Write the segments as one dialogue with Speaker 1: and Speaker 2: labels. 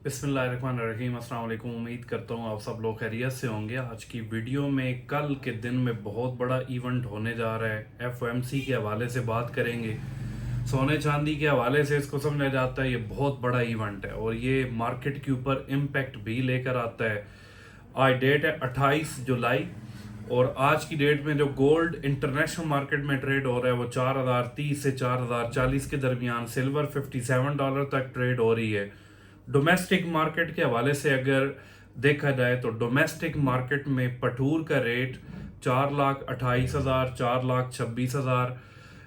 Speaker 1: बिस्मिल्लाहिर्रहमानिर्रहीम। अस्सलाम वालेकुम। उम्मीद करता हूँ आप सब लोग खैरियत से होंगे। आज की वीडियो में कल के दिन में बहुत बड़ा इवेंट होने जा रहा है। एफओएमसी के हवाले से बात करेंगे। सोने चांदी के हवाले से इसको समझा जाता है ये बहुत बड़ा इवेंट है और ये मार्केट के ऊपर इम्पैक्ट भी लेकर आता है। आज डेट है 28 जुलाई और आज की डेट में जो गोल्ड इंटरनेशनल मार्केट में ट्रेड हो रहा है वो 4030 से 4040 के दरमियान, सिल्वर $57 तक ट्रेड हो रही है। डोमेस्टिक मार्केट के हवाले से अगर देखा जाए तो डोमेस्टिक मार्केट में पठूर का रेट 4,28,000, 4,26,000।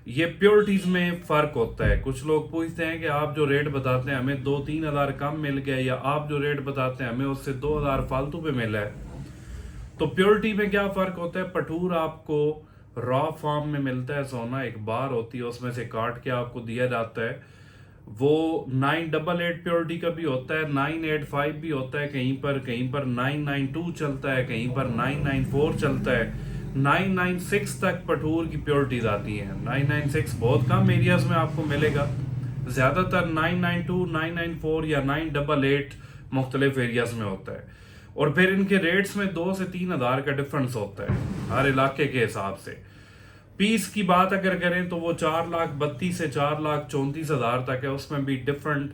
Speaker 1: ये प्योरिटीज में फर्क होता है। कुछ लोग पूछते हैं कि आप जो रेट बताते हैं हमें 2-3 हज़ार कम मिल गया, या आप जो रेट बताते हैं हमें उससे 2 हज़ार फालतू पे मिला है। तो प्योरिटी में क्या फर्क होता है? पठूर आपको रॉ फॉर्म में मिलता है, सोना एक बार होती है उसमें से काट के आपको दिया जाता है। वो 988 प्योरिटी का भी होता है, 985 भी होता है, कहीं पर 992 चलता है, कहीं पर 994 चलता है, 996 तक पठूर की प्योरिटीज आती हैं। 996 बहुत कम एरियाज में आपको मिलेगा, ज़्यादातर 992, 994 या 988 मुख्तलिफ एरियाज में होता है। और फिर इनके रेट्स में 2 से 3 हज़ार का डिफरेंस होता है हर इलाके के हिसाब से। पीस की बात अगर करें तो वो 4,32,000 से 4,34,000 तक है। उसमें भी डिफरेंट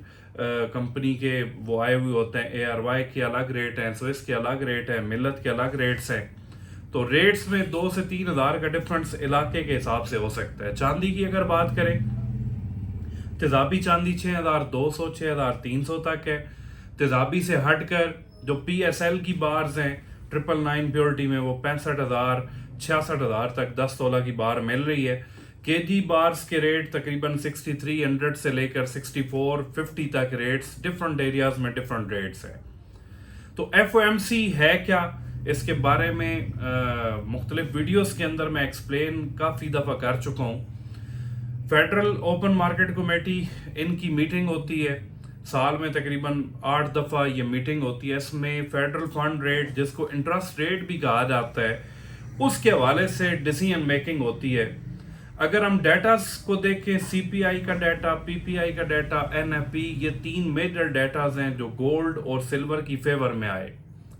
Speaker 1: कंपनी के वो आए हुए होते हैं। ARY के अलग रेट हैं, स्विस के अलग रेट हैं, मिलत के अलग रेट्स हैं। तो रेट्स में 2 से 3 हज़ार का डिफरेंस इलाके के हिसाब से हो सकता है। चांदी की अगर बात करें, तेजाबी चांदी 6,200 6,300 तक है। तेजाबी से हटकर जो PSL की बार्स हैं 999 प्योरिटी में, वो 65,000 66,000 तक 10 तोला की बार मिल रही है। KG बार्स के रेट तकरीबन 6300 से लेकर 6450 तक रेट्स, डिफरेंट एरियाज में डिफरेंट रेट्स हैं। तो FOMC है क्या, इसके बारे में मुख्तलिफ वीडियोस के अंदर मैं एक्सप्लेन काफ़ी दफ़ा कर चुका हूँ। फेडरल ओपन मार्केट कमेटी, इनकी मीटिंग होती है साल में तकरीबन 8 दफ़ा ये मीटिंग होती है। इसमें फेडरल फंड रेट, जिसको इंटरेस्ट रेट भी कहा जाता है, उसके हवाले से डिसीजन मेकिंग होती है। अगर हम डाटा को देखें, CPI का डाटा, PPI का डाटा, NFP, ये 3 मेजर डाटाज हैं जो गोल्ड और सिल्वर की फेवर में आए।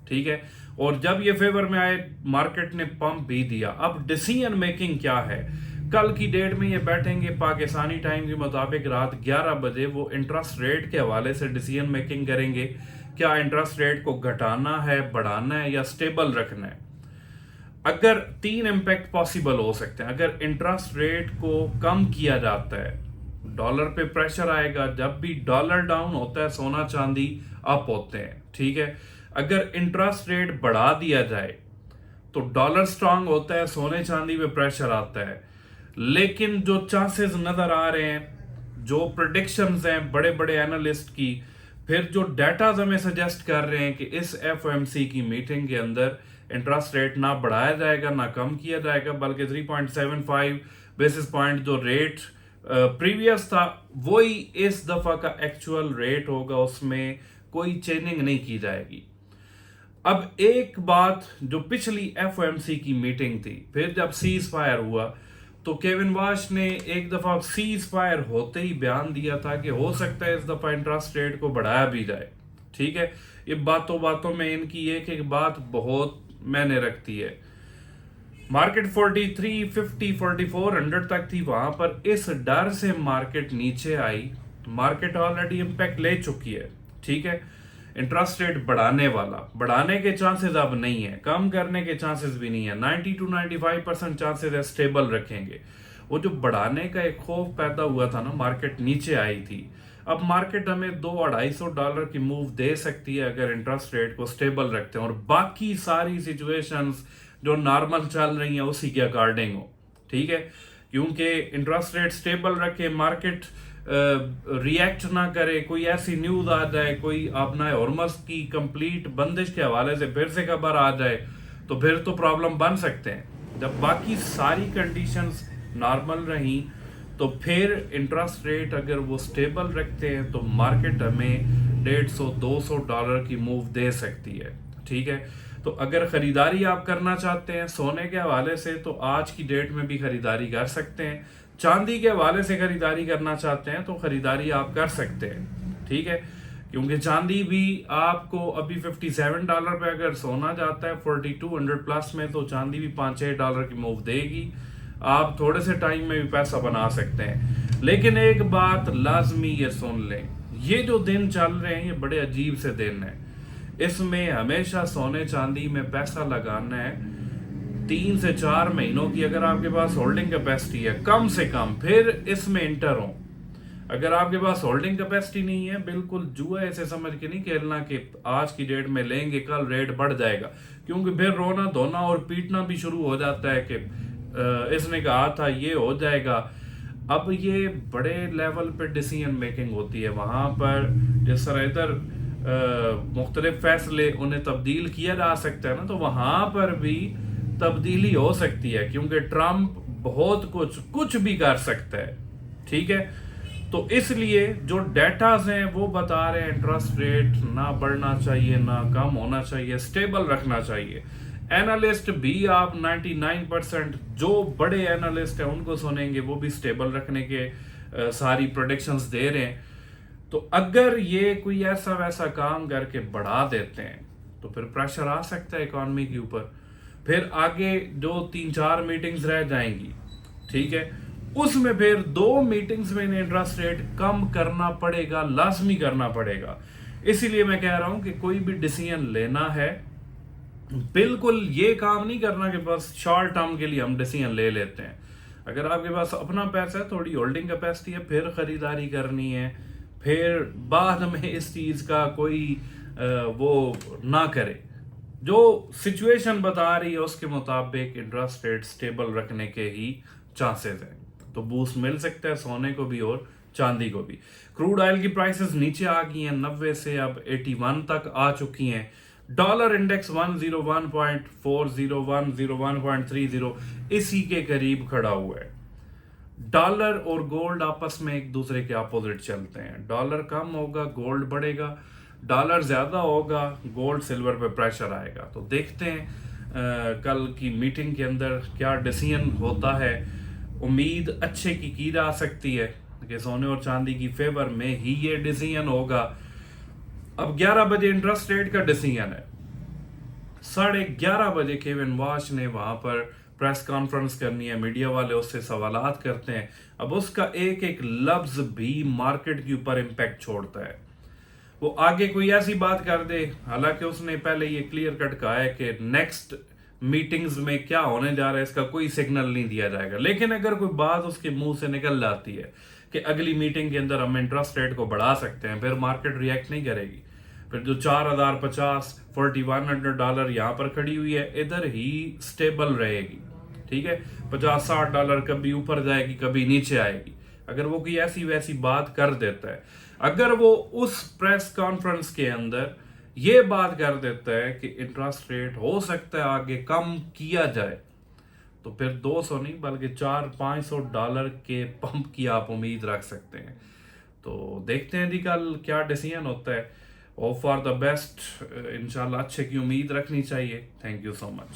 Speaker 1: ठीक है, और जब ये फेवर में आए मार्केट ने पंप भी दिया। अब डिसीजन मेकिंग क्या है? कल की डेट में ये बैठेंगे पाकिस्तानी टाइम के मुताबिक रात 11 बजे, वो इंटरेस्ट रेट के हवाले से डिसीजन मेकिंग करेंगे। क्या इंटरेस्ट रेट को घटाना है, बढ़ाना है या स्टेबल रखना है? अगर 3 इम्पैक्ट पॉसिबल हो सकते हैं। अगर इंटरेस्ट रेट को कम किया जाता है, डॉलर पे प्रेशर आएगा। जब भी डॉलर डाउन होता है सोना चांदी अप होते हैं। ठीक है, अगर इंटरेस्ट रेट बढ़ा दिया जाए तो डॉलर स्ट्रांग होता है, सोने चांदी पे प्रेशर आता है। लेकिन जो चांसेस नजर आ रहे हैं, जो प्रेडिक्शंस हैं बड़े बड़े एनालिस्ट की, फिर जो डाटा हमें सजेस्ट कर रहे हैं कि इस FOMC की मीटिंग के अंदर इंटरेस्ट रेट ना बढ़ाया जाएगा ना कम किया जाएगा, बल्कि 3.75 बेसिस पॉइंट जो रेट प्रीवियस था वही इस दफा का एक्चुअल रेट होगा, उसमें कोई चेंजिंग नहीं की जाएगी। अब एक बात, जो पिछली FOMC की मीटिंग थी, फिर जब सीज फायर हुआ तो केविन वाश ने एक दफा सीज फायर होते ही बयान दिया था कि हो सकता है इस दफा इंटरेस्ट रेट को बढ़ाया भी जाए। ठीक है, ये बातों बातों में इनकी एक बात बहुत मैंने रखती है। मार्केट 4350 4400 तक थी, वहां पर इस डर से मार्केट नीचे आई। मार्केट ऑलरेडी इंपैक्ट ले चुकी है। ठीक है, इंटरेस्ट रेट बढ़ाने के चांसेस अब नहीं है, कम करने के चांसेस भी नहीं है। 90 to 95% चांसेस है स्टेबल रखेंगे। वो जो बढ़ाने का एक खौफ पैदा हुआ था ना, मार्केट नीचे आई थी। अब मार्केट हमें $200-250 की मूव दे सकती है अगर इंटरेस्ट रेट को स्टेबल रखते हैं और बाकी सारी सिचुएशंस जो नॉर्मल चल रही हैं उसी के अकॉर्डिंग हो। ठीक है, क्योंकि इंटरेस्ट रेट स्टेबल रखे, मार्केट रिएक्ट ना करे, कोई ऐसी न्यूज आ जाए, कोई अपना हॉर्मस की कंप्लीट बंदिश के हवाले से फिर से खबर आ जाए, तो फिर तो प्रॉब्लम बन सकते हैं। जब बाकी सारी कंडीशंस नॉर्मल रही तो फिर इंटरेस्ट रेट अगर वो स्टेबल रखते हैं तो मार्केट हमें $150-200 की मूव दे सकती है। ठीक है, तो अगर खरीदारी आप करना चाहते हैं सोने के हवाले से तो आज की डेट में भी खरीदारी कर सकते हैं। चांदी के हवाले से खरीदारी करना चाहते हैं तो खरीदारी आप कर सकते हैं। ठीक है, क्योंकि चांदी भी आपको अभी $57 पे अगर सोना जाता है 4200 प्लस में, तो चांदी भी $5-6 की मूव देगी। आप थोड़े से टाइम में भी पैसा बना सकते हैं। लेकिन एक बात लाजमी ये सुन लें, ये जो दिन चल रहे हैं ये बड़े अजीब से दिन है। इसमें हमेशा सोने चांदी में पैसा लगाना है 3 से 4 महीनों की अगर आपके पास होल्डिंग कैपेसिटी है कम से कम, फिर इसमें इंटर हो। अगर आपके पास होल्डिंग कैपेसिटी नहीं है, बिल्कुल जुआ ऐसे समझ के नहीं खेलना कि आज की डेट में लेंगे कल रेट बढ़ जाएगा, क्योंकि फिर रोना धोना और पीटना भी शुरू हो जाता है कि इसने कहा था ये हो जाएगा। अब ये बड़े लेवल पे डिसीजन मेकिंग होती है, वहां पर जिस तरह इधर मुख्तलिफ फैसले उन्हें तब्दील किया जा सकता है ना, तो वहां पर भी तब्दीली हो सकती है, क्योंकि ट्रम्प बहुत कुछ भी कर सकता है। ठीक है, तो इसलिए जो डेटाज हैं वो बता रहे हैं इंटरेस्ट रेट ना बढ़ना चाहिए ना कम होना चाहिए, स्टेबल रखना चाहिए। एनालिस्ट भी आप 99% जो बड़े एनालिस्ट हैं उनको सुनेंगे, वो भी स्टेबल रखने के सारी प्रोडिक्शंस दे रहे हैं। तो अगर ये कोई ऐसा वैसा काम करके बढ़ा देते हैं तो फिर प्रेशर आ सकता है इकॉनमी के ऊपर। फिर आगे जो 3-4 मीटिंग्स रह जाएंगी, ठीक है, उसमें फिर 2 मीटिंग्स में इंटरेस्ट रेट कम करना पड़ेगा, लाजमी करना पड़ेगा। इसीलिए मैं कह रहा हूं कि कोई भी डिसीजन लेना है, बिल्कुल ये काम नहीं करना कि बस शॉर्ट टर्म के लिए हम डिसीजन ले लेते हैं। अगर आपके पास अपना पैसा है, थोड़ी होल्डिंग कैपेसिटी है, फिर खरीदारी करनी है, फिर बाद में इस चीज का कोई वो ना करे। जो सिचुएशन बता रही है उसके मुताबिक इंटरेस्ट रेट स्टेबल रखने के ही चांसेस हैं, तो बूस्ट मिल सकता है सोने को भी और चांदी को भी। क्रूड ऑयल की प्राइसेस नीचे आ गई हैं, 90 से अब 81 तक आ चुकी हैं। डॉलर इंडेक्स 101.40 101.30 इसी के करीब खड़ा हुआ है। डॉलर और गोल्ड आपस में एक दूसरे के अपोजिट चलते हैं। डॉलर कम होगा गोल्ड बढ़ेगा, डॉलर ज्यादा होगा गोल्ड सिल्वर पे प्रेशर आएगा। तो देखते हैं कल की मीटिंग के अंदर क्या डिसीजन होता है। उम्मीद अच्छे की जा सकती है कि सोने और चांदी की फेवर में ही ये डिसीजन होगा। अब 11 बजे इंटरेस्ट रेट का डिसीजन है, 11:30 बजे केविन वाश ने वहां पर प्रेस कॉन्फ्रेंस करनी है, मीडिया वाले उससे सवालात करते हैं। अब उसका एक एक लफ्ज भी मार्केट के ऊपर इंपैक्ट छोड़ता है। वो आगे कोई ऐसी बात कर दे, हालांकि उसने पहले ये क्लियर कट कहा है कि नेक्स्ट मीटिंग्स में क्या होने जा रहा है इसका कोई सिग्नल नहीं दिया जाएगा। लेकिन अगर कोई बात उसके मुंह से निकल जाती है कि अगली मीटिंग के अंदर हम इंटरेस्ट रेट को बढ़ा सकते हैं, फिर मार्केट रिएक्ट नहीं करेगी। फिर जो 4050 $4100 यहां पर खड़ी हुई है, इधर ही स्टेबल रहेगी। ठीक है, $50-60 कभी ऊपर जाएगी कभी नीचे आएगी। अगर वो कोई ऐसी वैसी बात कर देता है, अगर वो उस प्रेस कॉन्फ्रेंस के अंदर ये बात कर देता है कि इंटरेस्ट रेट हो सकता है आगे कम किया जाए, तो फिर 200 नहीं बल्कि $400-500 के पंप की आप उम्मीद रख सकते हैं। तो देखते हैं जी कल क्या डिसीजन होता है। होप फॉर द बेस्ट, इंशाल्लाह अच्छे की उम्मीद रखनी चाहिए। Thank you so much.